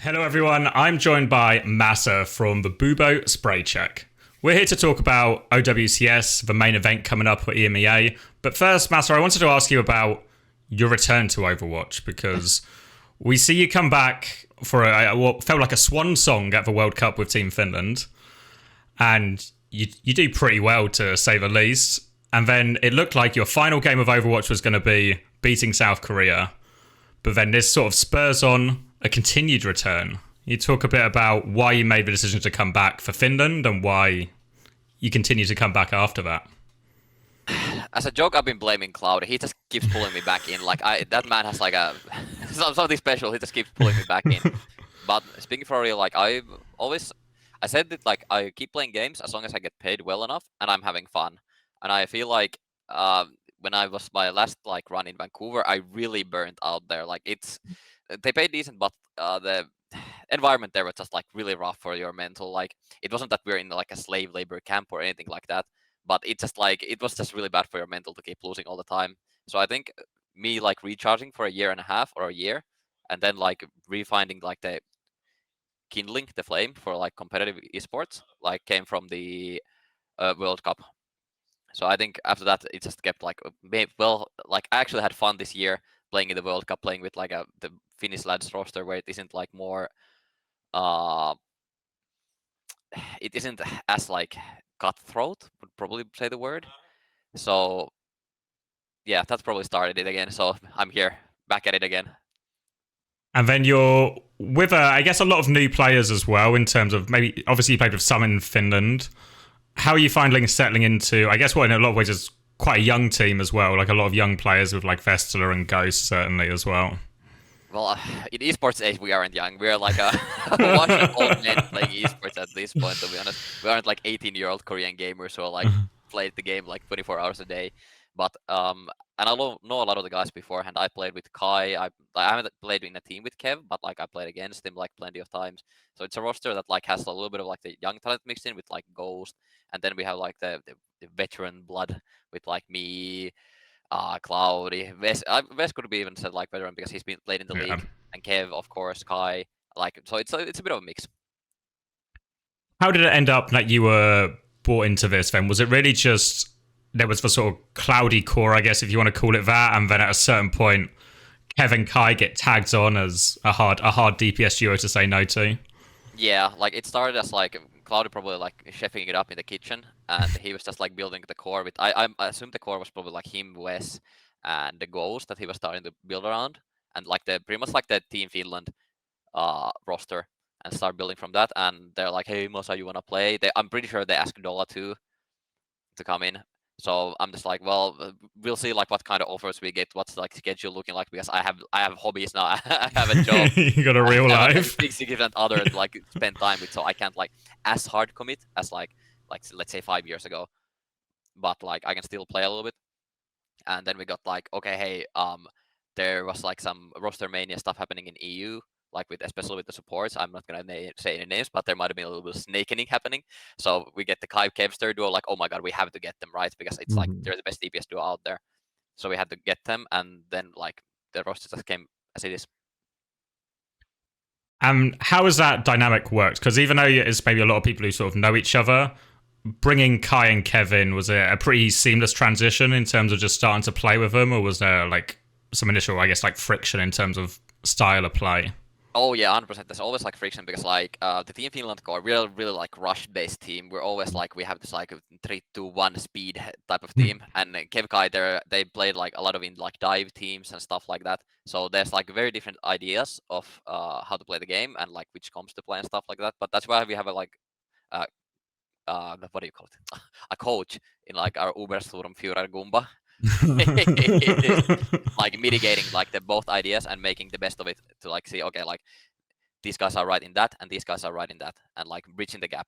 Hello everyone, I'm joined by Masaa from the BuboSprayCheck. We're here to talk about OWCS, the main event coming up at EMEA. But first, Masaa, I wanted to ask you about your return to Overwatch, because we see you come back for what felt like a swan song at the World Cup with Team Finland. And you do pretty well, to say the least. And then it looked like your final game of Overwatch was going to be beating South Korea. But then this sort of spurs on a continued return. You talk a bit about why you made the decision to come back for Finland and why you continue to come back after that. As a joke, I've been blaming Cloud. He just keeps pulling me back in. That man has like a something special. He just keeps pulling me back in. But speaking for real, I said that I keep playing games as long as I get paid well enough and I'm having fun. And I feel like when I was my last run in Vancouver, I really burnt out there. They paid decent, but the environment there was just really rough for your mental. It wasn't that we're in a slave labor camp or anything like that, but it was just really bad for your mental to keep losing all the time. So I think me recharging for a year and a half or a year, and then refinding the kindling the flame for competitive esports came from the World Cup. So I think after that it just kept I actually had fun this year playing in the World Cup, playing with the Finnish lads roster where it isn't more it isn't as cutthroat, would probably say the word. So yeah, that's probably started it again. So I'm here back at it again. And then you're with I guess a lot of new players as well, in terms of maybe obviously you played with some in Finland. How are you finding settling into, I guess, what in a lot of ways is quite a young team as well, a lot of young players with Vestler and Ghost certainly as well? Well, in esports age, we aren't young. We're a bunch of old men playing esports at this point, to be honest. We aren't 18-year-old Korean gamers who played the game 24 hours a day. But and I know a lot of the guys beforehand. I played with Kai. I haven't played in a team with Kev, but I played against him plenty of times. So it's a roster that has a little bit of the young talent mixed in with Ghost, and then we have the veteran blood with me, Cloudy. Wes could be even said veteran because he's been played in the league, and Kev, of course, Kai. So it's a bit of a mix. How did it end up that you were brought into this then? Was it really just there was the sort of cloudy core, I guess, if you want to call it that, and then at a certain point, Kev and Kai get tagged on as a hard DPS duo to say no to? Yeah, it started as Cloudy probably chefing it up in the kitchen, and he was just building the core with. I assume the core was probably him, Wes, and the Ghost that he was starting to build around, and pretty much the Team Finland roster, and start building from that. And they're hey Masaa, you wanna play? I'm pretty sure they asked Dola to come in. So I'm just well, we'll see what kind of offers we get, what's schedule looking like, because I have hobbies now. I have a job. You got a real life. Big significant other to spend time with, so I can't as hard commit as let's say 5 years ago. But I can still play a little bit. And then we got okay, hey, there was some roster mania stuff happening in EU. Especially with the supports, I'm not gonna say any names, but there might have been a little bit of snakening happening. So we get the Kai Kevster duo, oh my god, we have to get them right, because it's they're the best DPS duo out there. So we had to get them, and then the roster just came as it is. How has that dynamic worked? Because even though it's maybe a lot of people who sort of know each other, bringing Kai and Kevin, was it a pretty seamless transition in terms of just starting to play with them, or was there some initial, I guess, friction in terms of style of play? Oh yeah, 100%. There's always friction, because the Team Finland core, we're really rush-based team. We're always we have this 3-2-1 speed type of team, and Kev Kai they played a lot of in dive teams and stuff like that. So there's very different ideas of how to play the game and which comps to play and stuff like that. But that's why we have a what do you call it? A coach in our Ubersturmführer Gunba. Mitigating the both ideas and making the best of it to see, okay, these guys are right in that and these guys are right in that, and bridging the gap.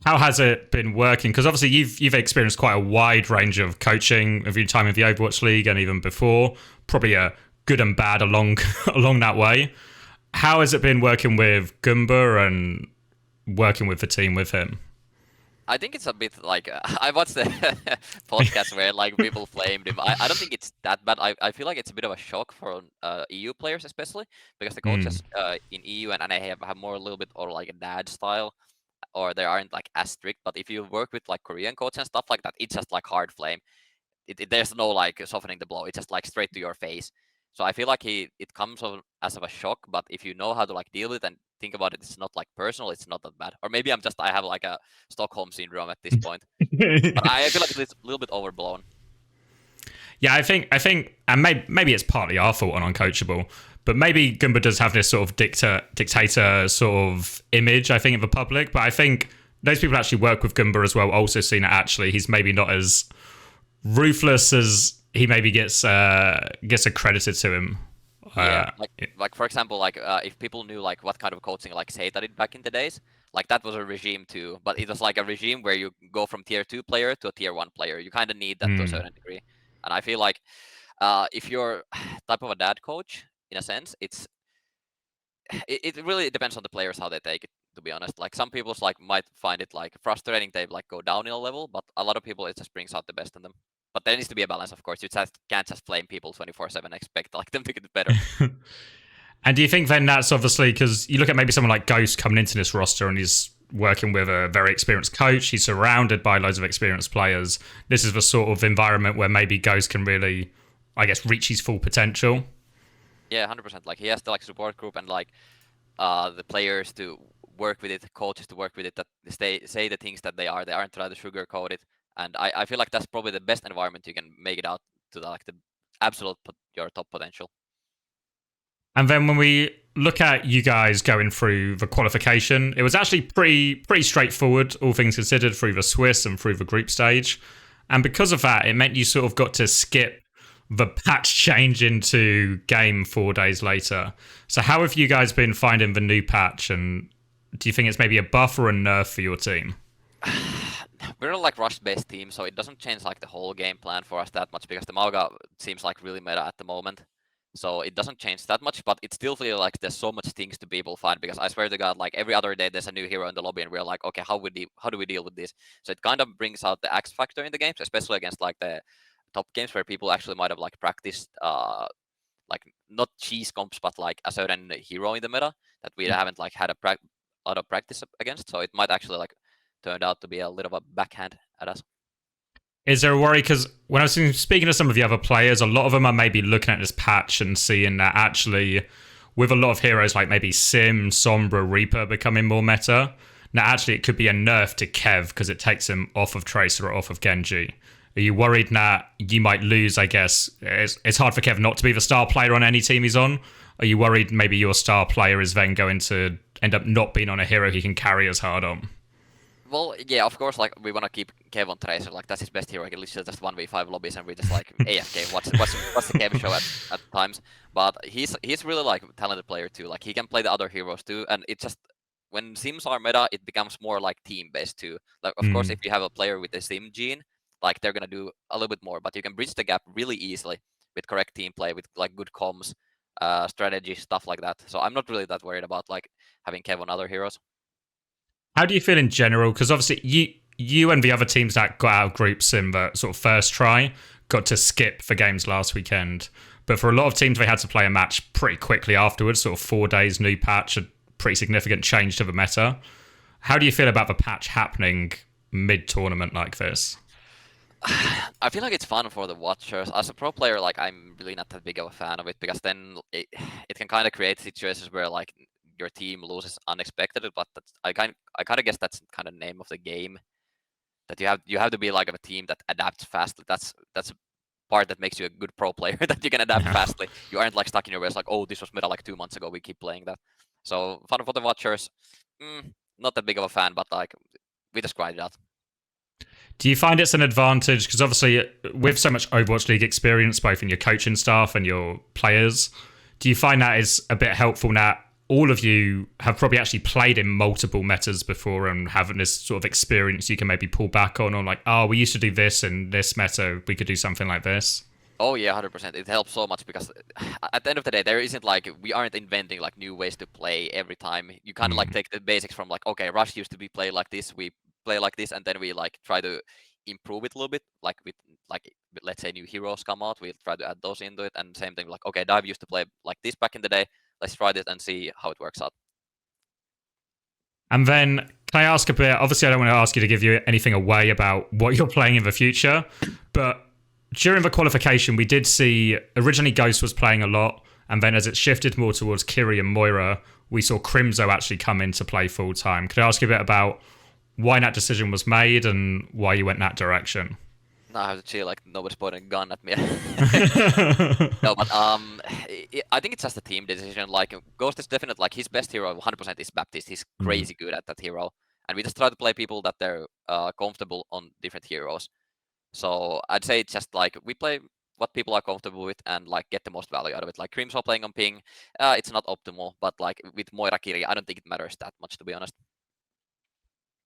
How has it been working? Because obviously you've experienced quite a wide range of coaching of your time in the Overwatch League and even before, probably a good and bad along that way. How has it been working with Gunba and working with the team with him? I think it's a bit like I watched the podcast where like people flamed him. I don't think it's that bad. I feel like it's a bit of a shock for EU players especially because the Mm. coaches in EU and NA have more a little bit or like a dad style or they aren't like as strict. But if you work with like Korean coach and stuff like that, it's just like hard flame. There's no like softening the blow. It's just like straight to your face. So I feel like it comes as of a shock, but if you know how to like deal with it and think about it, it's not like personal. It's not that bad. Or maybe I have like a Stockholm syndrome at this point. But I feel like it's a little bit overblown. Yeah, I think, and maybe it's partly our fault on Uncoachable, but maybe Gunba does have this sort of dictator sort of image, I think, of the public. But I think those people actually work with Gunba as well. Also, seen that actually he's maybe not as ruthless as he maybe gets accredited to him. Yeah, like for example, like if people knew like what kind of coaching like Seita did back in the days, like that was a regime too. But it was like a regime where you go from tier 2 player to a tier 1 player. You kind of need that to a certain degree. And I feel like if you're type of a dad coach, in a sense, it really depends on the players how they take it. To be honest, like some people like might find it like frustrating. They like go down in a level, but a lot of people it just brings out the best in them. But there needs to be a balance, of course. You just can't just flame people 24/7. Expect like them to get better. And do you think then that's obviously because you look at maybe someone like Ghost coming into this roster and he's working with a very experienced coach, he's surrounded by loads of experienced players. This is the sort of environment where maybe Ghost can really, I guess, reach his full potential. Yeah, 100%. Like he has the like support group and like the players to work with it, coaches to work with it, that say the things that they are. They aren't trying to sugarcoat it. And I feel like that's probably the best environment you can make it out to like the absolute your top potential. And then when we look at you guys going through the qualification, it was actually pretty straightforward, all things considered, through the Swiss and through the group stage. And because of that, it meant you sort of got to skip the patch change into game 4 days later. So how have you guys been finding the new patch? And do you think it's maybe a buff or a nerf for your team? We're not like rush-based team, so it doesn't change like the whole game plan for us that much because the Mauga seems like really meta at the moment. So it doesn't change that much, but it still feels like there's so much things to people find because I swear to God, like every other day there's a new hero in the lobby and we're like, okay, how do we deal with this? So it kind of brings out the X factor in the games, especially against like the top games where people actually might have like practiced like not cheese comps, but like a certain hero in the meta that we haven't like had a lot of practice against. So it might actually like turned out to be a little of a backhand at us. Is there a worry? Because when I was speaking to some of the other players, a lot of them are maybe looking at this patch and seeing that actually, with a lot of heroes like maybe Sim, Sombra, Reaper becoming more meta, now actually it could be a nerf to Kev because it takes him off of Tracer or off of Genji. Are you worried that you might lose, I guess? It's hard for Kev not to be the star player on any team he's on. Are you worried maybe your star player is then going to end up not being on a hero he can carry as hard on? Well, yeah, of course, like we want to keep Kev on Tracer, like that's his best hero. He can literally just 1v5 lobbies and we just like AFK. What's the Kev show at times? But he's really like a talented player too. Like he can play the other heroes too, and it just when Sims are meta, it becomes more like team based too. Like of course, if you have a player with the Sim gene, like they're gonna do a little bit more, but you can bridge the gap really easily with correct team play, with like good comms, strategy, stuff like that. So I'm not really that worried about like having Kev on other heroes. How do you feel in general? Because obviously you and the other teams that got out of groups in the sort of first try got to skip for games last weekend. But for a lot of teams, they had to play a match pretty quickly afterwards, sort of 4 days, new patch, a pretty significant change to the meta. How do you feel about the patch happening mid-tournament like this? I feel like it's fun for the watchers. As a pro player, like I'm really not that big of a fan of it because then it can kind of create situations where like your team loses unexpected. But I kind of guess that's kind of name of the game, that you have to be like a team that adapts fast. That's a part that makes you a good pro player, that you can adapt fastly. You aren't like stuck in your ways like, oh, this was meta like 2 months ago. We keep playing that. So fun for the watchers. Not that big of a fan, but like we just grind it out. Do you find it's an advantage? Because obviously, with so much Overwatch League experience, both in your coaching staff and your players, do you find that is a bit helpful now? All of you have probably actually played in multiple metas before and having this sort of experience you can maybe pull back on like, oh, we used to do this in this meta, we could do something like this. Oh yeah, 100%. It helps so much because at the end of the day, there isn't like we aren't inventing like new ways to play every time. You kind of like take the basics from like, okay, Rush used to be played like this. We play like this, and then we like try to improve it a little bit, like with like let's say new heroes come out, we'll try to add those into it, and same thing like, okay, Dive used to play like this back in the day, let's try this and see how it works out. And then, can I ask a bit? Obviously, I don't want to ask you to give you anything away about what you're playing in the future, but during the qualification, we did see originally Ghost was playing a lot, and then as it shifted more towards Kiri and Moira, we saw Crimzo actually come into play full time. Could I ask you a bit about why that decision was made and why you went that direction? No, I have to chill, like nobody's pointing a gun at me. No, but I think it's just a team decision. Like Ghost is definitely like his best hero, 100% is Baptiste. He's crazy good at that hero, and we just try to play people that they're comfortable on different heroes. So I'd say it's just like we play what people are comfortable with and like get the most value out of it. Like Crimson playing on ping, it's not optimal, but like with Moira Kiri, I don't think it matters that much, to be honest.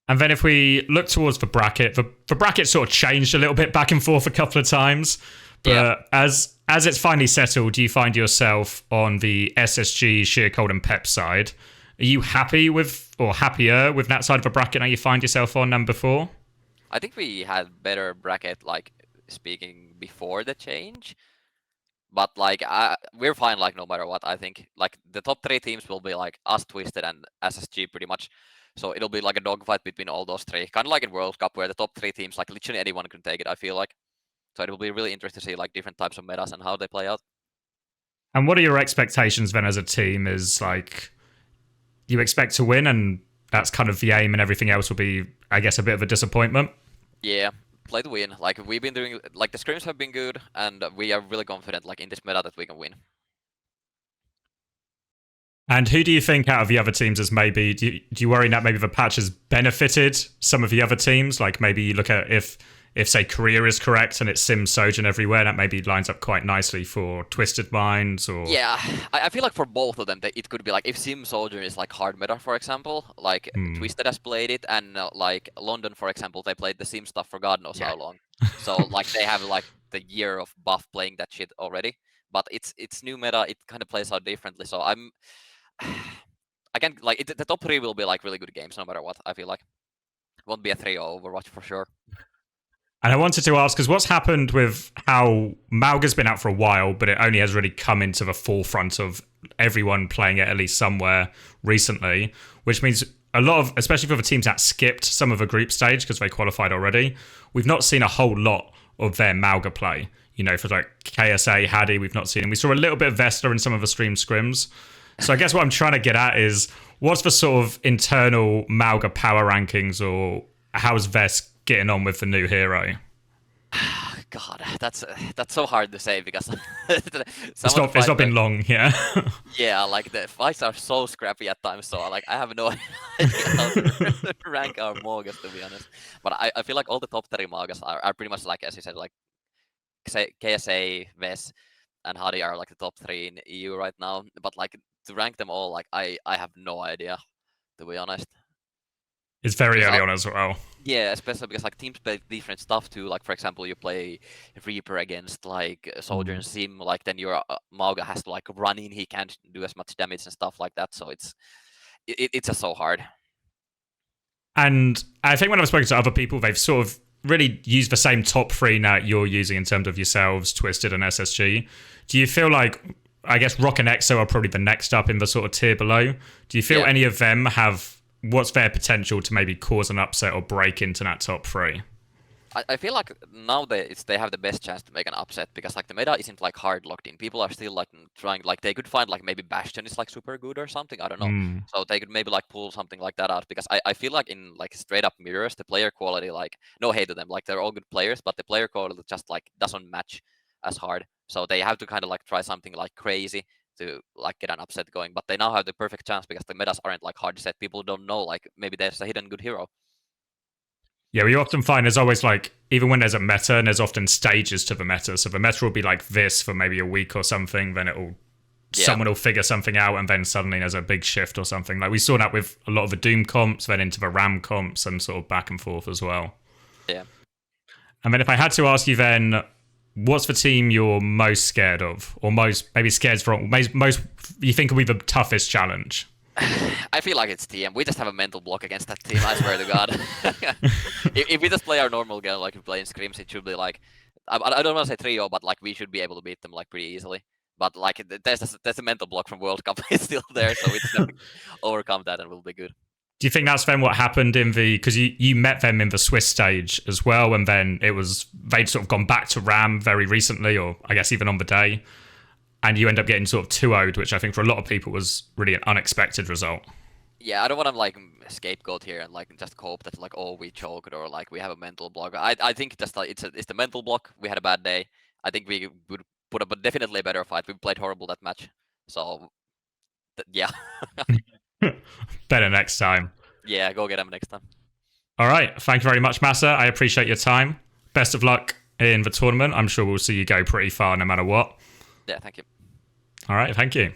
And then if we look towards the bracket, the bracket sort of changed a little bit back and forth a couple of times. But as it's finally settled, do you find yourself on the SSG, Sheer Cold and Pep side? Are you happy with, or happier with that side of the bracket now you find yourself on than before? I think we had better bracket, like speaking before the change. But like we're fine, like no matter what. I think like the top 3 teams will be like us, Twisted, and SSG pretty much. So it'll be like a dogfight between all those 3, kind of like in World Cup where the top 3 teams, like literally anyone can take it, I feel like. So it will be really interesting to see like different types of metas and how they play out. And what are your expectations then as a team? Is like you expect to win and that's kind of the aim, and everything else will be, I guess, a bit of a disappointment? Yeah, play to win. Like we've been doing, like the scrims have been good, and we are really confident like in this meta that we can win. And who do you think out of the other teams is maybe, do you worry that maybe the patch has benefited some of the other teams? Like maybe you look at if say Korea is correct and it's Sim Sojourn everywhere, that maybe lines up quite nicely for Twisted Minds or... Yeah, I feel like for both of them, it could be like if Sim Soldier is like hard meta, for example, like Twisted has played it, and like London, for example, they played the Sim stuff for God knows how long. So like they have like the year of buff playing that shit already. But it's new meta, it kind of plays out differently. So I'm... I can like the top 3 will be like really good games no matter what. I feel like it won't be a 3-0 Overwatch for sure. And I wanted to ask, because what's happened with how Mauga's been out for a while, but it only has really come into the forefront of everyone playing it at least somewhere recently, which means a lot of, especially for the teams that skipped some of the group stage because they qualified already, we've not seen a whole lot of their Mauga play. You know, for like KSA, Haddy, we've not seen. And we saw a little bit of Vesta in some of the stream scrims. So I guess what I'm trying to get at is, what's the sort of internal Mauga power rankings, or how's Vest getting on with the new hero? God, that's so hard to say because it's not been long, yeah. Yeah, like the fights are so scrappy at times, so like I have no idea how to rank our Maugas, to be honest. But I feel like all the top 3 Maugas are pretty much like, as you said, like KSA, Ves, and Hadi are like the top 3 in EU right now. But like to rank them all, like I have no idea, to be honest. It's very early on as well. Yeah, especially because like teams play different stuff too. Like for example, you play Reaper against like Soldier and Sim, like then your Mauga has to like run in. He can't do as much damage and stuff like that. So it's just so hard. And I think when I've spoken to other people, they've sort of really used the same top 3 now you're using in terms of yourselves, Twisted and SSG. Do you feel like, I guess Rock and EXO are probably the next up in the sort of tier below? Do you feel any of them have, what's their potential to maybe cause an upset or break into that top 3? I feel like now they have the best chance to make an upset because like the meta isn't like hard locked in. People are still like trying, like they could find like maybe Bastion is like super good or something. I don't know. So they could maybe like pull something like that out because I feel like in like straight up mirrors, the player quality, like no hate to them, like they're all good players, but the player quality just like doesn't match as hard. So they have to kind of like try something like crazy to like get an upset going. But they now have the perfect chance because the metas aren't like hard set. People don't know, like maybe there's a hidden good hero. Yeah, we often find there's always like, even when there's a meta, and there's often stages to the meta. So the meta will be like this for maybe a week or something, then someone will figure something out, and then suddenly there's a big shift or something. Like we saw that with a lot of the Doom comps, then into the Ram comps, and sort of back and forth as well. Yeah. And then if I had to ask you then, what's the team you're most scared of? Or most, maybe scared from, most you think will be the toughest challenge? I feel like it's TM. We just have a mental block against that team. I swear to God. If we just play our normal game, like we play in scrims, it should be like I don't want to say 3-0, but like we should be able to beat them like pretty easily. But like there's a mental block from World Cup. It's still there, so we just have to overcome that, and we'll be good. Do you think that's then what happened in the, because you met them in the Swiss stage as well, and then they'd sort of gone back to RAM very recently, or I guess even on the day, and you end up getting sort of 2-0'd, which I think for a lot of people was really an unexpected result. Yeah, I don't want to like scapegoat here and like just hope that like, oh, we choked or like we have a mental block. I think just like it's the mental block. We had a bad day. I think we would put up definitely a better fight. We played horrible that match, so yeah. Better next time. Yeah, go get them next time. All right. Thank you very much, Masaa. I appreciate your time. Best of luck in the tournament. I'm sure we'll see you go pretty far no matter what. Yeah, thank you. All right. Thank you.